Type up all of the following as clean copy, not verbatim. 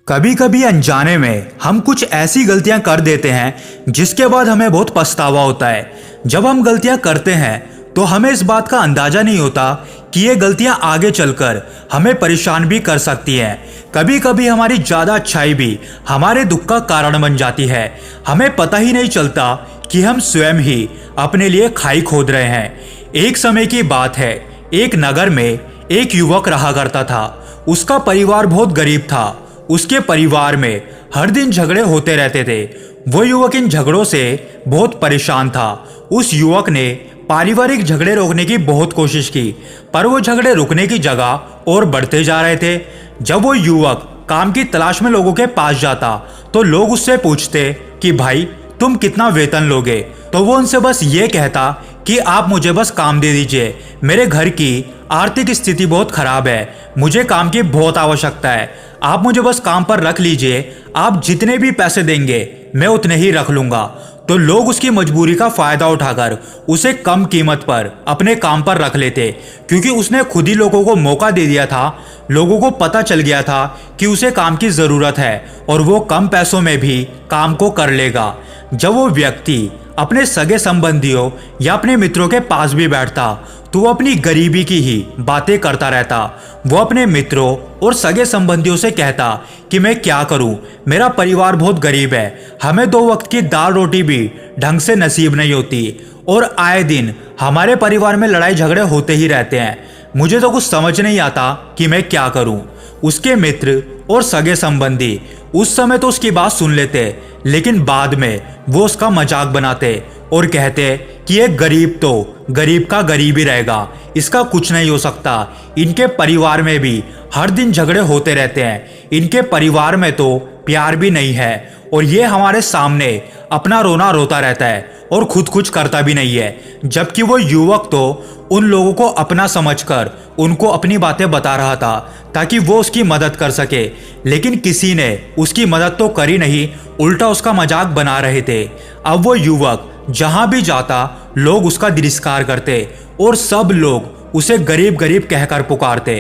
कभी कभी अनजाने में हम कुछ ऐसी गलतियां कर देते हैं जिसके बाद हमें बहुत पछतावा होता है। जब हम गलतियां करते हैं तो हमें इस बात का अंदाजा नहीं होता कि ये गलतियां आगे चलकर हमें परेशान भी कर सकती हैं। कभी कभी हमारी ज़्यादा अच्छाई भी हमारे दुख का कारण बन जाती है। हमें पता ही नहीं चलता कि हम स्वयं ही अपने लिए खाई खोद रहे हैं। एक समय की बात है, एक नगर में एक युवक रहा करता था। उसका परिवार बहुत गरीब था। उसके परिवार में हर दिन झगड़े होते रहते थे। वो युवक इन झगड़ों से बहुत परेशान था। उस युवक ने पारिवारिक झगड़े रोकने की बहुत कोशिश की, पर वो झगड़े रुकने की जगह और बढ़ते जा रहे थे। जब वो युवक काम की तलाश में लोगों के पास जाता तो लोग उससे पूछते कि भाई तुम कितना वेतन लोगे, तो वो उनसे बस ये कहता कि आप मुझे बस काम दे दीजिए, मेरे घर की आर्थिक स्थिति बहुत खराब है, मुझे काम की बहुत आवश्यकता है, आप मुझे बस काम पर रख लीजिए, आप जितने भी पैसे देंगे मैं उतने ही रख लूंगा। तो लोग उसकी मजबूरी का फायदा उठाकर उसे कम कीमत पर अपने काम पर रख लेते, क्योंकि उसने खुद ही लोगों को मौका दे दिया था। लोगों को पता चल गया था कि उसे काम की ज़रूरत है और वो कम पैसों में भी काम को कर लेगा। जब वो व्यक्ति अपने सगे संबंधियों या अपने मित्रों के पास भी बैठता तो वो अपनी गरीबी की ही बातें करता रहता। वो अपने मित्रों और सगे संबंधियों से कहता कि मैं क्या करूं, मेरा परिवार बहुत गरीब है, हमें 2 वक्त की दाल रोटी भी ढंग से नसीब नहीं होती और आए दिन हमारे परिवार में लड़ाई झगड़े होते ही रहते हैं, मुझे तो कुछ समझ नहीं आता कि मैं क्या करूं। उसके मित्र और सगे संबंधी उस समय तो उसकी बात सुन लेते, लेकिन बाद में वो उसका मजाक बनाते और कहते कि ये गरीब तो गरीब का गरीब ही रहेगा, इसका कुछ नहीं हो सकता। इनके परिवार में भी हर दिन झगड़े होते रहते हैं, इनके परिवार में तो प्यार भी नहीं है और ये हमारे सामने अपना रोना रोता रहता है और खुद कुछ करता भी नहीं है। जबकि वो युवक तो उन लोगों को अपना समझकर उनको अपनी बातें बता रहा था ताकि वो उसकी मदद कर सके, लेकिन किसी ने उसकी मदद तो करी नहीं, उल्टा उसका मजाक बना रहे थे। अब वो युवक जहां भी जाता लोग उसका तिरस्कार करते और सब लोग उसे गरीब गरीब कहकर पुकारते।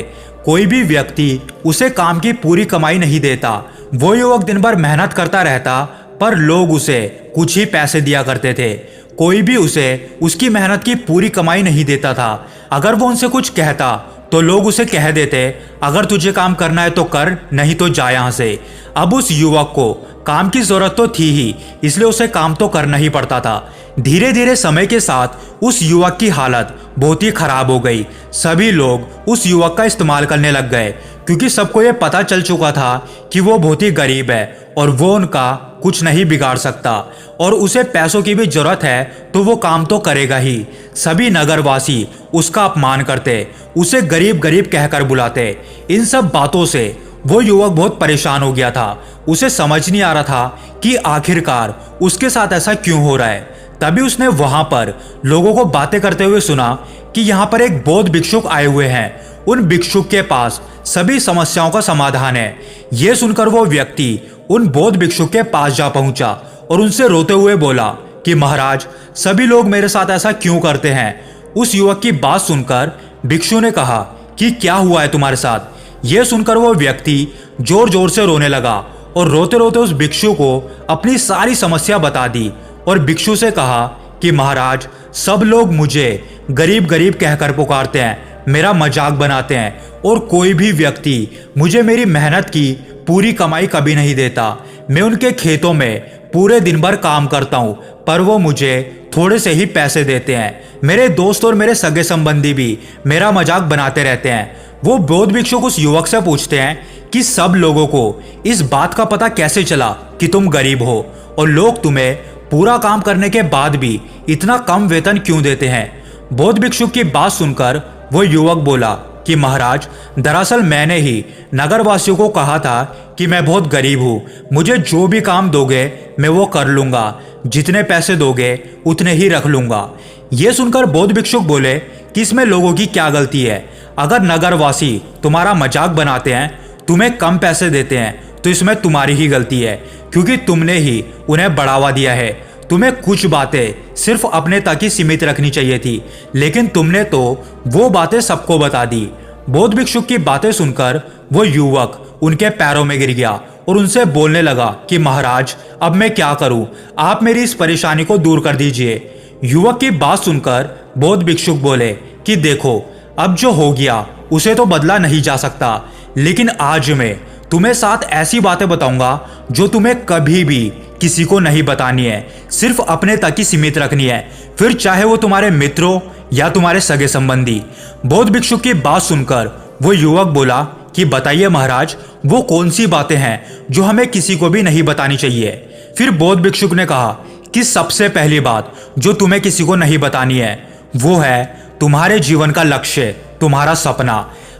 कोई भी व्यक्ति उसे काम की पूरी कमाई नहीं देता। वो युवक दिन भर मेहनत करता रहता पर लोग उसे कुछ ही पैसे दिया करते थे। कोई भी उसे उसकी मेहनत की पूरी कमाई नहीं देता था। अगर वो उनसे कुछ कहता तो लोग उसे कह देते अगर तुझे काम करना है तो कर, नहीं तो जा यहाँ से। अब उस युवक को काम की जरूरत तो थी ही, इसलिए उसे काम तो करना ही पड़ता था। धीरे धीरे समय के साथ उस युवक की हालत बहुत ही खराब हो गई। सभी लोग उस युवक का इस्तेमाल करने लग गए, क्योंकि सबको ये पता चल चुका था कि वो बहुत ही गरीब है और वो उनका कुछ नहीं बिगाड़ सकता और उसे पैसों की भी जरूरत है तो वो काम तो करेगा ही। सभी नगरवासी उसका अपमान करते, उसे गरीब गरीब कहकर बुलाते। इन सब बातों से वो युवक बहुत परेशान हो गया था। उसे समझ नहीं आ रहा था कि आखिरकार उसके साथ ऐसा क्यों हो रहा है। तभी उसने वहां पर लोगों को बातें करते हुए सुना कि यहाँ पर एक बौद्ध भिक्षुक आए हुए हैं, उन भिक्षुक के पास सभी समस्याओं का समाधान है। यह सुनकर वो व्यक्ति उन बौद्ध भिक्षुक के पास जा पहुंचा और उनसे रोते हुए बोला कि महाराज, सभी लोग मेरे साथ ऐसा क्यों करते हैं। उस युवक की बात सुनकर भिक्षु ने कहा कि क्या हुआ है तुम्हारे साथ। यह सुनकर वो व्यक्ति जोर जोर से रोने लगा और रोते रोते उस भिक्षु को अपनी सारी समस्या बता दी और भिक्षु से कहा कि महाराज, सब लोग मुझे गरीब गरीब कहकर पुकारते हैं, मेरा मजाक बनाते हैं और कोई भी व्यक्ति मुझे मेरी मेहनत की पूरी कमाई कभी नहीं देता। मैं उनके खेतों में पूरे दिन भर काम करता हूँ पर वो मुझे थोड़े से ही पैसे देते हैं। मेरे दोस्त और मेरे सगे संबंधी भी मेरा मजाक बनाते रहते हैं। वो बौद्ध भिक्षुक उस युवक से पूछते हैं कि सब लोगों को इस बात का पता कैसे चला कि तुम गरीब हो और लोग तुम्हें पूरा काम करने के बाद भी इतना कम वेतन क्यों देते हैं। बौद्ध भिक्षुक की बात सुनकर वो युवक बोला कि महाराज, दरअसल मैंने ही नगरवासियों को कहा था कि मैं बहुत गरीब हूँ, मुझे जो भी काम दोगे मैं वो कर लूँगा, जितने पैसे दोगे उतने ही रख लूँगा। ये सुनकर बौद्ध भिक्षुक बोले कि इसमें लोगों की क्या गलती है। अगर नगरवासी तुम्हारा मजाक बनाते हैं, तुम्हें कम पैसे देते हैं, तो इसमें तुम्हारी ही गलती है, क्योंकि तुमने ही उन्हें बढ़ावा दिया है। तुम्हें कुछ बातें सिर्फ अपने तक ही सीमित रखनी चाहिए थी, लेकिन तुमने तो वो बातें सबको बता दी। बौद्ध भिक्षुक की बातें सुनकर वो युवक उनके पैरों में गिर गया और उनसे बोलने लगा कि महाराज, अब मैं क्या करूं, आप मेरी इस परेशानी को दूर कर दीजिए। युवक की बात सुनकर बौद्ध भिक्षुक बोले कि देखो, अब जो हो गया उसे तो बदला नहीं जा सकता, लेकिन आज मैं तुम्हें 7 ऐसी बातें बताऊंगा जो तुम्हें कभी भी किसी को नहीं बतानी है, सिर्फ अपने तक ही सीमित रखनी है, फिर चाहे वो तुम्हारे मित्रों या तुम्हारे सगे संबंधी। बौद्ध भिक्षुक की बात सुनकर वो युवक बोला कि बताइए महाराज, वो कौन सी बातें हैं जो हमें किसी को भी नहीं बतानी चाहिए। फिर बौद्ध भिक्षुक ने कहा कि सबसे पहली बात जो तुम्हें किसी को नहीं बतानी है वो है तुम्हारे जीवन का लक्ष्य, तुम्हारा सपना।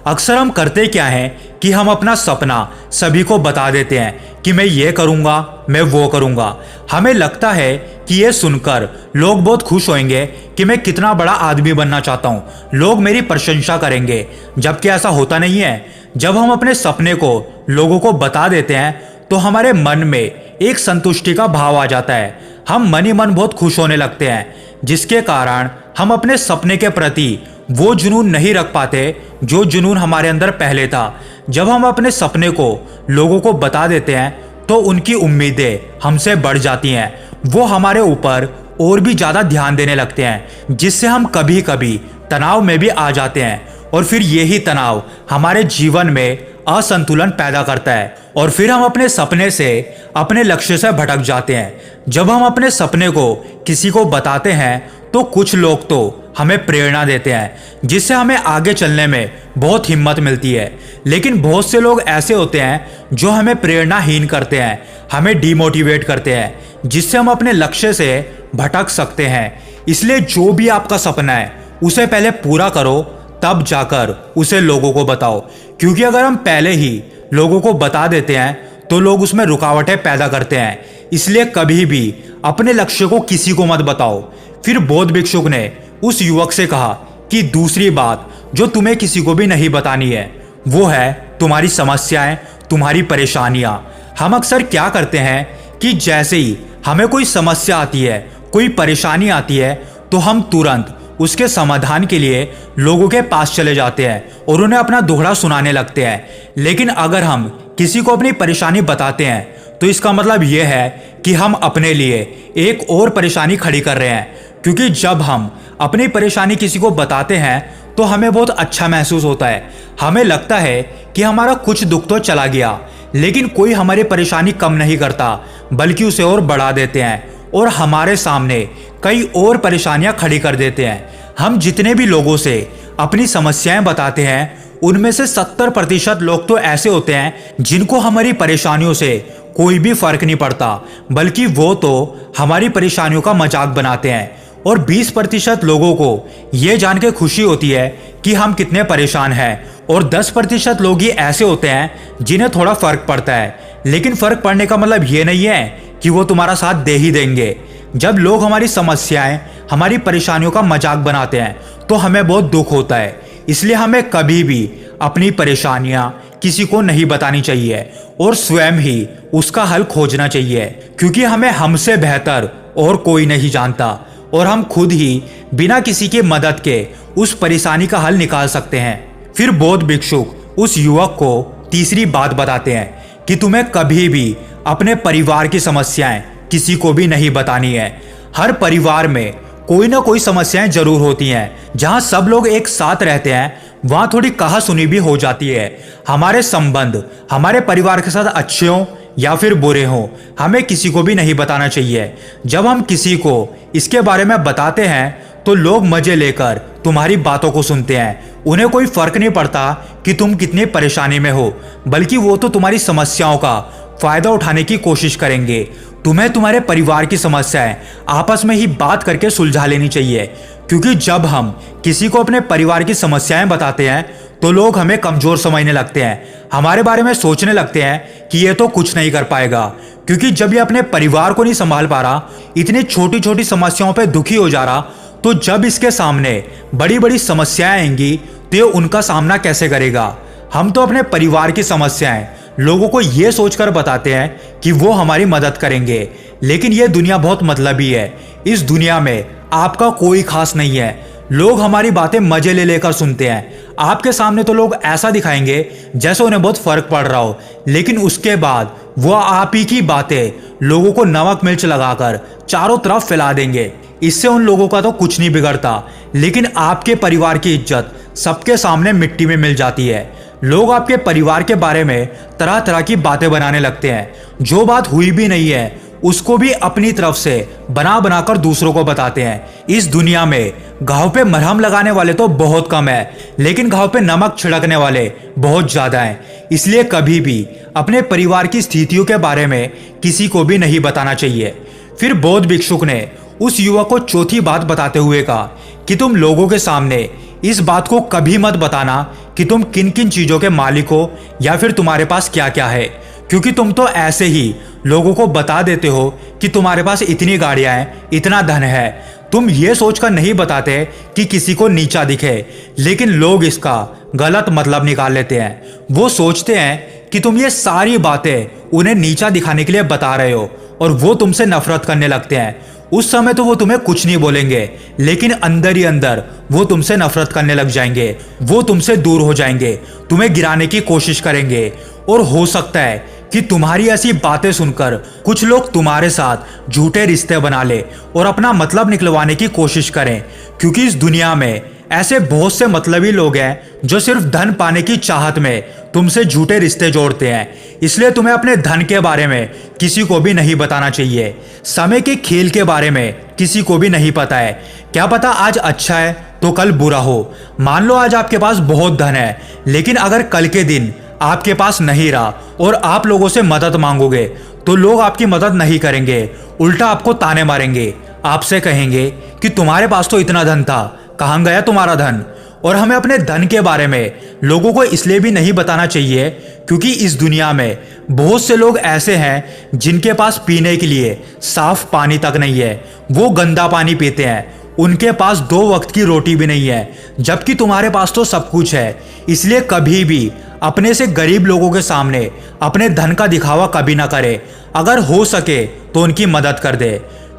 अक्सर हम करते क्या है कि हम अपना सपना सभी को बता देते हैं कि मैं ये करूँगा, मैं वो करूँगा। हमें लगता है कि ये सुनकर लोग बहुत खुश होंगे कि मैं कितना बड़ा आदमी बनना चाहता हूँ, लोग मेरी प्रशंसा करेंगे, जबकि ऐसा होता नहीं है। जब हम अपने सपने को लोगों को बता देते हैं तो हमारे मन में एक संतुष्टि का भाव आ जाता है, हम मन ही मन बहुत खुश होने लगते हैं, जिसके कारण हम अपने सपने के प्रति वो जुनून नहीं रख पाते जो जुनून हमारे अंदर पहले था। जब हम अपने सपने को लोगों को बता देते हैं तो उनकी उम्मीदें हमसे बढ़ जाती हैं, वो हमारे ऊपर और भी ज़्यादा ध्यान देने लगते हैं, जिससे हम कभी कभी तनाव में भी आ जाते हैं, और फिर यही तनाव हमारे जीवन में असंतुलन पैदा करता है और फिर हम अपने सपने से, अपने लक्ष्य से भटक जाते हैं। जब हम अपने सपने को किसी को बताते हैं तो कुछ लोग तो हमें प्रेरणा देते हैं, जिससे हमें आगे चलने में बहुत हिम्मत मिलती है, लेकिन बहुत से लोग ऐसे होते हैं जो हमें प्रेरणाहीन करते हैं, हमें डिमोटिवेट करते हैं, जिससे हम अपने लक्ष्य से भटक सकते हैं। इसलिए जो भी आपका सपना है उसे पहले पूरा करो, तब जाकर उसे लोगों को बताओ, क्योंकि अगर हम पहले ही लोगों को बता देते हैं तो लोग उसमें रुकावटें पैदा करते हैं। इसलिए कभी भी अपने लक्ष्य को किसी को मत बताओ। फिर बौद्ध भिक्षुक ने उस युवक से कहा कि दूसरी बात जो तुम्हें किसी को भी नहीं बतानी है वो है तुम्हारी समस्याएं, तुम्हारी परेशानियां। हम अक्सर क्या करते हैं कि जैसे ही हमें कोई समस्या आती है, कोई परेशानी आती है, तो हम तुरंत उसके समाधान के लिए लोगों के पास चले जाते हैं और उन्हें अपना दुखड़ा सुनाने लगते हैं। लेकिन अगर हम किसी को अपनी परेशानी बताते हैं तो इसका मतलब यह है कि हम अपने लिए एक और परेशानी खड़ी कर रहे हैं, क्योंकि जब हम अपनी परेशानी किसी को बताते हैं तो हमें बहुत अच्छा महसूस होता है। हमें लगता है कि हमारा कुछ दुख तो चला गया, लेकिन कोई हमारी परेशानी कम नहीं करता, बल्कि उसे और बढ़ा देते हैं और हमारे सामने कई और परेशानियां खड़ी कर देते हैं। हम जितने भी लोगों से अपनी समस्याएं बताते हैं उनमें से 70% लोग तो ऐसे होते हैं जिनको हमारी परेशानियों से कोई भी फर्क नहीं पड़ता, बल्कि वो तो हमारी परेशानियों का मजाक बनाते हैं। और 20% लोगों को ये जान के खुशी होती है कि हम कितने परेशान हैं, और 10% लोग ही ऐसे होते हैं जिन्हें थोड़ा फर्क पड़ता है। लेकिन फर्क पड़ने का मतलब ये नहीं है कि वो तुम्हारा साथ दे ही देंगे। जब लोग हमारी समस्याएं, हमारी परेशानियों का मजाक बनाते हैं तो हमें बहुत दुख होता है। इसलिए हमें कभी भी अपनी परेशानियां किसी को नहीं बतानी चाहिए और स्वयं ही उसका हल खोजना चाहिए, क्योंकि हमें हमसे बेहतर और कोई नहीं जानता और हम खुद ही बिना किसी की मदद के उस परेशानी का हल निकाल सकते हैं। फिर बौद्ध भिक्षुक उस युवक को तीसरी बात बताते हैं कि तुम्हें कभी भी अपने परिवार की समस्याएं किसी को भी नहीं बतानी है। हर परिवार में कोई ना कोई समस्याएं जरूर होती हैं। जहां सब लोग एक साथ रहते हैं वहां थोड़ी कहा-सुनी भी हो जाती है। हमारे संबंध हमारे परिवार के साथ अच्छे हों या फिर बुरे हों, हमें किसी को भी नहीं बताना चाहिए। जब हम किसी को इसके बारे में बताते हैं तो लोग मजे लेकर तुम्हारी बातों को सुनते हैं। उन्हें कोई फर्क नहीं पड़ता कि तुम कितनी परेशानी में हो, बल्कि वो तो तुम्हारी समस्याओं का फायदा उठाने की कोशिश करेंगे। तुम्हें तुम्हारे परिवार की समस्याएं आपस में ही बात करके सुलझा लेनी चाहिए, क्योंकि जब हम किसी को अपने परिवार की समस्याएं बताते हैं तो लोग हमें कमजोर समझने लगते हैं, हमारे बारे में सोचने लगते हैं कि ये तो कुछ नहीं कर पाएगा, क्योंकि जब ये अपने परिवार को नहीं संभाल पा रहा, इतनी छोटी छोटी समस्याओं पे दुखी हो जा रहा, तो जब इसके सामने बड़ी बड़ी समस्याएं आएंगी तो ये उनका सामना कैसे करेगा। हम तो अपने परिवार की समस्याएं लोगों को ये सोचकर बताते हैं कि वो हमारी मदद करेंगे, लेकिन ये दुनिया बहुत मतलबी है। इस दुनिया में आपका कोई खास नहीं है। लोग हमारी बातें मजे ले लेकर सुनते हैं। आपके सामने तो लोग ऐसा दिखाएंगे जैसे उन्हें बहुत फर्क पड़ रहा हो, लेकिन उसके बाद वो आप ही की बातें लोगों को नमक मिर्च लगाकर चारों तरफ फैला देंगे। इससे उन लोगों का तो कुछ नहीं बिगड़ता, लेकिन आपके परिवार की इज्जत सबके सामने मिट्टी में मिल जाती है। लोग आपके परिवार के बारे में तरह तरह की बातें बनाने लगते हैं, जो बात हुई भी नहीं है उसको भी अपनी तरफ से बना बनाकर दूसरों को बताते हैं। इस दुनिया में घाव पे मरहम लगाने वाले तो बहुत कम है, लेकिन घाव पे नमक छिड़कने वाले बहुत ज्यादा हैं। इसलिए कभी भी अपने परिवार की स्थितियों के बारे में किसी को भी नहीं बताना चाहिए। फिर बौद्ध भिक्षुक ने उस युवक को चौथी बात बताते हुए कहा कि तुम लोगों के सामने इस बात को कभी मत बताना कि तुम किन किन चीजों के मालिक हो या फिर तुम्हारे पास क्या क्या है, क्योंकि तुम तो ऐसे ही लोगों को बता देते हो कि तुम्हारे पास इतनी गाड़ियां हैं, इतना धन है। तुम ये सोचकर नहीं बताते कि किसी को नीचा दिखे, लेकिन लोग इसका गलत मतलब निकाल लेते हैं। वो सोचते हैं कि तुम ये सारी बातें उन्हें नीचा दिखाने के लिए बता रहे हो और वो तुमसे नफरत करने लगते हैं। उस समय तो वो तुम्हें कुछ नहीं बोलेंगे, लेकिन अंदर ही अंदर वो तुमसे नफरत करने लग जाएंगे। वो तुमसे दूर हो जाएंगे, तुम्हें गिराने की कोशिश करेंगे। और हो सकता है कि तुम्हारी ऐसी बातें सुनकर कुछ लोग तुम्हारे साथ झूठे रिश्ते बना ले और अपना मतलब निकलवाने की कोशिश करें, क्योंकि इस दुनिया में ऐसे बहुत से मतलबी लोग हैं जो सिर्फ धन पाने की चाहत में तुमसे झूठे रिश्ते जोड़ते हैं। इसलिए तुम्हें अपने धन के बारे में किसी को भी नहीं बताना चाहिए। समय के खेल के बारे में किसी को भी नहीं पता है। क्या पता आज अच्छा है तो कल बुरा हो। मान लो आज आपके पास बहुत धन है, लेकिन अगर कल के दिन आपके पास नहीं रहा और आप लोगों से मदद मांगोगे तो लोग आपकी मदद नहीं करेंगे, उल्टा आपको ताने मारेंगे। आपसे कहेंगे कि तुम्हारे पास तो इतना धन था, कहाँ गया तुम्हारा धन। और हमें अपने धन के बारे में लोगों को इसलिए भी नहीं बताना चाहिए क्योंकि इस दुनिया में बहुत से लोग ऐसे हैं जिनके पास पीने के लिए साफ पानी तक नहीं है। वो गंदा पानी पीते हैं, उनके पास 2 वक्त की रोटी भी नहीं है, जबकि तुम्हारे पास तो सब कुछ है। इसलिए कभी भी अपने से गरीब लोगों के सामने अपने धन का दिखावा कभी ना करे। अगर हो सके तो उनकी मदद कर दे।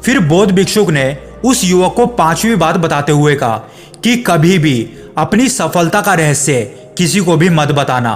फिर बौद्ध भिक्षुक ने उस युवक को 5वीं बात बताते हुए कहा कि कभी भी अपनी सफलता का रहस्य किसी को भी मत बताना।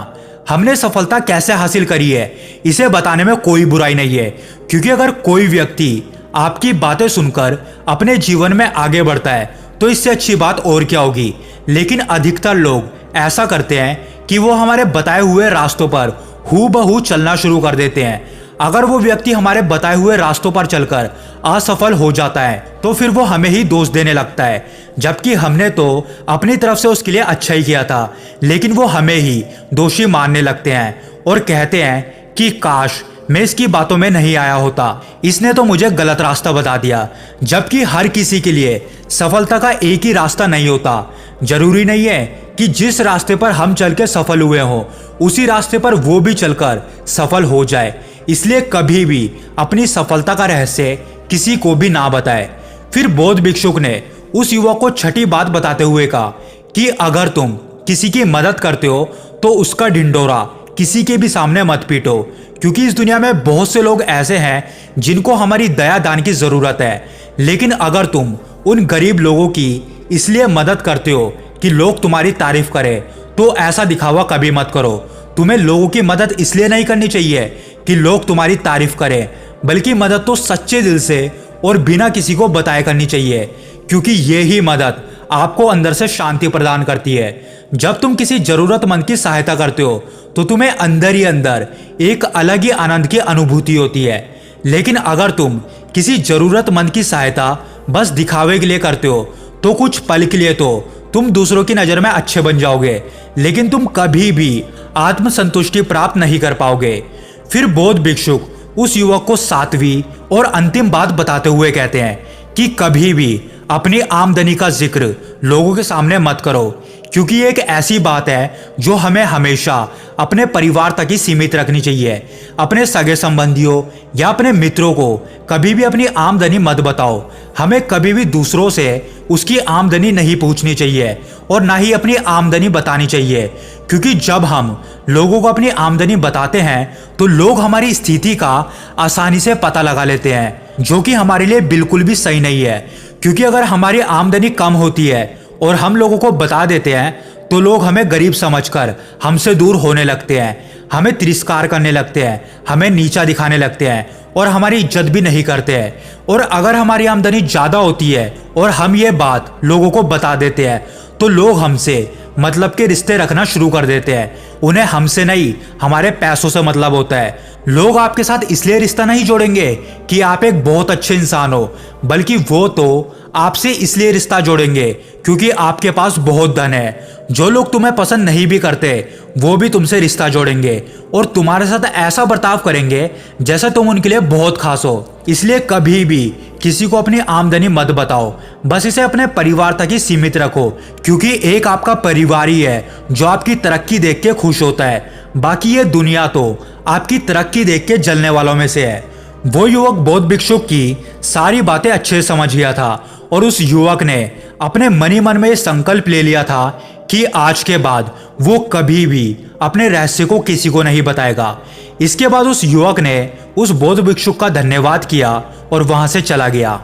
हमने सफलता कैसे हासिल करी है इसे बताने में कोई बुराई नहीं है, क्योंकि अगर कोई व्यक्ति आपकी बातें सुनकर अपने जीवन में आगे बढ़ता है तो इससे अच्छी बात और क्या होगी। लेकिन अधिकतर लोग ऐसा करते हैं कि वो हमारे बताए हुए रास्तों पर हूबहू चलना शुरू कर देते हैं। अगर वो व्यक्ति हमारे बताए हुए रास्तों पर चलकर असफल हो जाता है तो फिर वो हमें ही दोष देने लगता है, जबकि हमने तो अपनी तरफ से उसके लिए अच्छा ही किया था। लेकिन वो हमें ही दोषी मानने लगते हैं और कहते हैं कि काश मैं इसकी बातों में नहीं आया होता, इसने तो मुझे गलत रास्ता बता दिया। जबकि हर किसी के लिए सफलता का एक ही रास्ता नहीं होता। जरूरी नहीं है कि जिस रास्ते पर हम चल के सफल हुए हों उसी रास्ते पर वो भी चलकर सफल हो जाए। इसलिए कभी भी अपनी सफलता का रहस्य किसी को भी ना बताए। फिर बौद्ध भिक्षुक ने उस युवक को 6ठी बात बताते हुए कहा कि अगर तुम किसी की मदद करते हो तो उसका ढिंढोरा किसी के भी सामने मत पीटो, क्योंकि इस दुनिया में बहुत से लोग ऐसे हैं जिनको हमारी दया दान की जरूरत है। लेकिन अगर तुम उन गरीब लोगों की इसलिए मदद करते हो कि लोग तुम्हारी तारीफ करें तो ऐसा दिखावा कभी मत करो। तुम्हें लोगों की मदद इसलिए नहीं करनी चाहिए कि लोग तुम्हारी तारीफ करें, बल्कि मदद तो सच्चे दिल से और बिना किसी को बताए करनी चाहिए, क्योंकि ये ही मदद आपको अंदर से शांति प्रदान करती है। जब तुम किसी जरूरतमंद की सहायता करते हो तो तुम्हें अंदर ही अंदर एक अलग ही आनंद की अनुभूति होती है। लेकिन अगर तुम किसी जरूरतमंद की सहायता बस दिखावे के लिए करते हो तो कुछ पल के लिए तो तुम दूसरों की नज़र में अच्छे बन जाओगे, लेकिन तुम कभी भी आत्मसंतुष्टि प्राप्त नहीं कर पाओगे। फिर बौद्ध भिक्षुक उस युवक को 7वीं और अंतिम बात बताते हुए कहते हैं कि कभी भी अपनी आमदनी का जिक्र लोगों के सामने मत करो, क्योंकि ये एक ऐसी बात है जो हमें हमेशा अपने परिवार तक ही सीमित रखनी चाहिए। अपने सगे संबंधियों या अपने मित्रों को कभी भी अपनी आमदनी मत बताओ। हमें कभी भी दूसरों से उसकी आमदनी नहीं पूछनी चाहिए और ना ही अपनी आमदनी बतानी चाहिए, क्योंकि जब हम लोगों को अपनी आमदनी बताते हैं तो लोग हमारी स्थिति का आसानी से पता लगा लेते हैं, जो कि हमारे लिए बिल्कुल भी सही नहीं है। क्योंकि अगर हमारी आमदनी कम होती है और हम लोगों को बता देते हैं तो लोग हमें गरीब समझकर हमसे दूर होने लगते हैं, हमें तिरस्कार करने लगते हैं, हमें नीचा दिखाने लगते हैं और हमारी इज्जत भी नहीं करते हैं। और अगर हमारी आमदनी ज़्यादा होती है और हम ये बात लोगों को बता देते हैं तो लोग हमसे मतलब के रिश्ते रखना शुरू कर देते हैं। उन्हें हमसे नहीं, हमारे पैसों से मतलब होता है। लोग आपके साथ इसलिए रिश्ता नहीं जोड़ेंगे कि आप एक बहुत अच्छे इंसान हो, बल्कि वो तो आपसे इसलिए रिश्ता जोड़ेंगे क्योंकि आपके पास बहुत धन है। जो लोग तुम्हें पसंद नहीं भी करते वो भी तुमसे रिश्ता जोड़ेंगे और तुम्हारे साथ ऐसा बर्ताव करेंगे जैसे तुम उनके लिए बहुत खास हो। इसलिए कभी भी किसी को अपनी आमदनी मत बताओ, बस इसे अपने परिवार तक ही सीमित रखो, क्योंकि एक आपका परिवार ही है जो आपकी तरक्की देख के खुश होता है। बाकी ये दुनिया तो आपकी तरक्की देख के जलने वालों में से है। वो युवक बौद्ध भिक्षुक की सारी बातें अच्छे से समझ गया था और उस युवक ने अपने मन ही मन में ये संकल्प ले लिया था कि आज के बाद वो कभी भी अपने रहस्य को किसी को नहीं बताएगा। इसके बाद उस युवक ने उस बौद्ध भिक्षुक का धन्यवाद किया और वहां से चला गया।